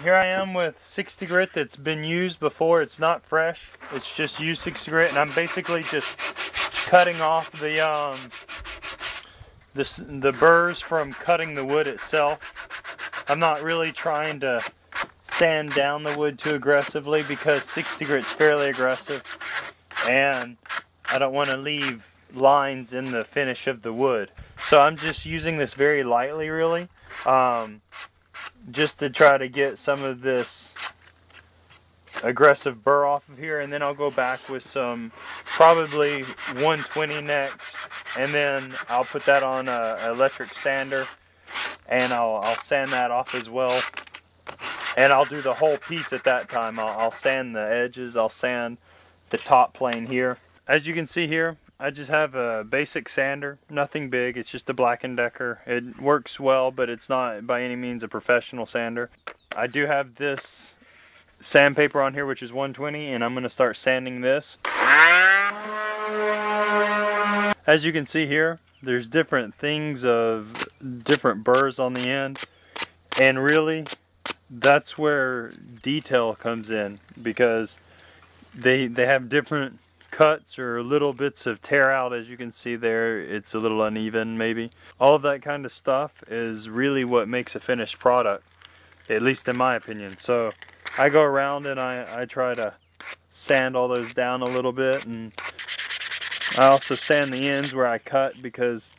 here I am with 60 grit that's been used before. It's not fresh, it's just used 60 grit, and I'm basically just cutting off the burrs from cutting the wood itself. I'm not really trying to sand down the wood too aggressively because 60 grit's fairly aggressive, and I don't want to leave lines in the finish of the wood. So I'm just using this very lightly, really, just to try to get some of this aggressive burr off of here, and then I'll go back with some probably 120 next, and then I'll put that on an electric sander, and I'll sand that off as well. And I'll do the whole piece at that time. I'll sand the edges, I'll sand the top plane here. As you can see here, I just have a basic sander, nothing big, it's just a Black & Decker. It works well, but it's not by any means a professional sander. I do have this sandpaper on here, which is 120, and I'm going to start sanding this. As you can see here, there's different things of different burrs on the end, and really that's where detail comes in, because they have different cuts or little bits of tear out. As you can see there, it's a little uneven maybe. All of that kind of stuff is really what makes a finished product, at least in my opinion. So I go around and I try to sand all those down a little bit, and I also sand the ends where I cut because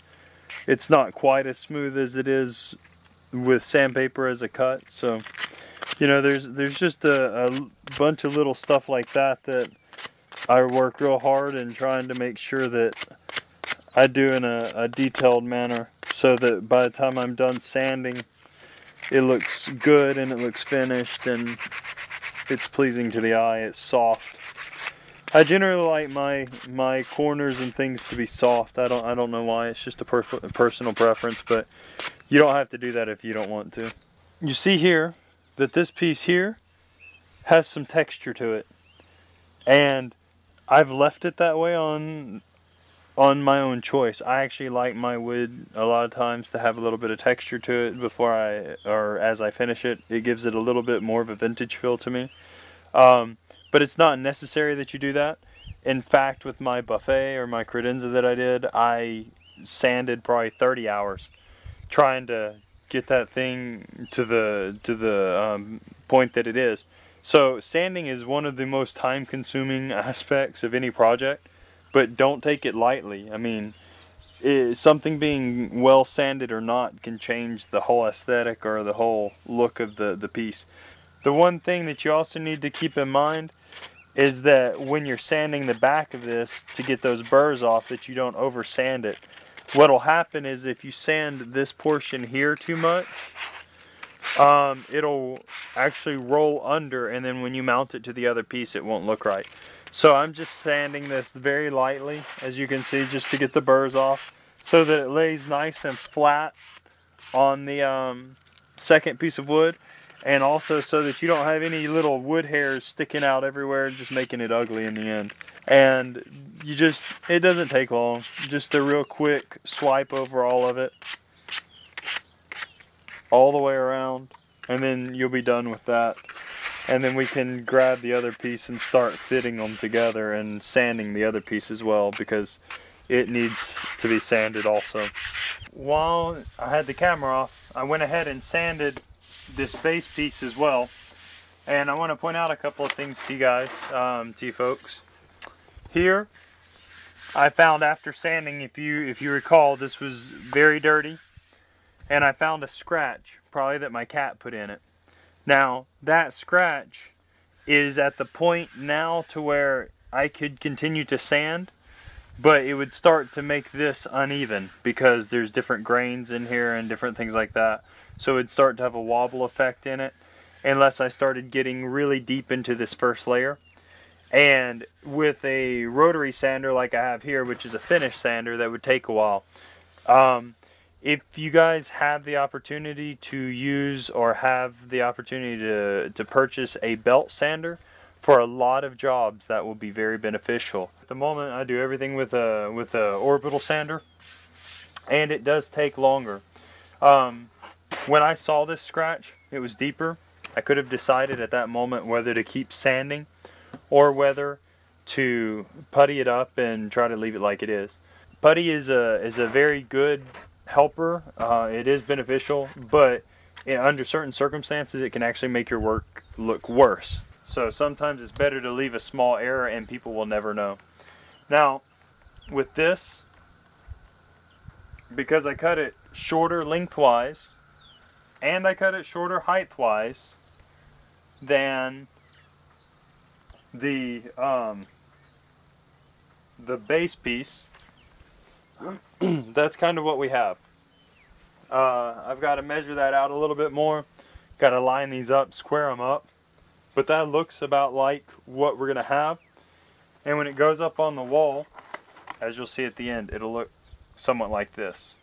it's not quite as smooth as it is with sandpaper as a cut. So, you know, there's just a bunch of little stuff like that that I work real hard in trying to make sure that I do in a detailed manner, so that by the time I'm done sanding, it looks good and it looks finished and it's pleasing to the eye. It's soft. I generally like my corners and things to be soft. I don't know why. It's just a personal preference, but you don't have to do that if you don't want to. You see here that this piece here has some texture to it, and I've left it that way on my own choice. I actually like my wood a lot of times to have a little bit of texture to it before or as I finish it. It gives it a little bit more of a vintage feel to me. But it's not necessary that you do that. In fact, with my buffet or my credenza that I did, I sanded probably 30 hours trying to get that thing to the point that it is. So sanding is one of the most time-consuming aspects of any project, but don't take it lightly. I mean, something being well sanded or not can change the whole aesthetic or the whole look of the piece. The one thing that you also need to keep in mind is that when you're sanding the back of this to get those burrs off, that you don't over sand it. What'll happen is if you sand this portion here too much, it'll actually roll under, and then when you mount it to the other piece, it won't look right. So I'm just sanding this very lightly, as you can see, just to get the burrs off, so that it lays nice and flat on the second piece of wood, and also so that you don't have any little wood hairs sticking out everywhere, just making it ugly in the end. And it doesn't take long, just a real quick swipe over all of it, all the way around, and then you'll be done with that. And then we can grab the other piece and start fitting them together and sanding the other piece as well, because it needs to be sanded also. While I had the camera off, I went ahead and sanded this base piece as well, and I want to point out a couple of things to you guys, to you folks. Here I found, after sanding, if you recall, this was very dirty, and I found a scratch, probably that my cat put in it. Now that scratch is at the point now to where I could continue to sand, but it would start to make this uneven because there's different grains in here and different things like that. So it'd start to have a wobble effect in it unless I started getting really deep into this first layer. And with a rotary sander like I have here, which is a finish sander, that would take a while. If you guys have the opportunity to use or have the opportunity to purchase a belt sander, for a lot of jobs that will be very beneficial. At the moment I do everything with a orbital sander, and it does take longer. When I saw this scratch, it was deeper, I could have decided at that moment whether to keep sanding or whether to putty it up and try to leave it like it is. Putty is a very good helper. It is beneficial, but under certain circumstances it can actually make your work look worse. So sometimes it's better to leave a small error and people will never know. Now with this, because I cut it shorter lengthwise and I cut it shorter height-wise than the base piece, that's kind of what we have. I've got to measure that out a little bit more. Got to line these up, square them up. But that looks about like what we're going to have. And when it goes up on the wall, as you'll see at the end, it'll look somewhat like this.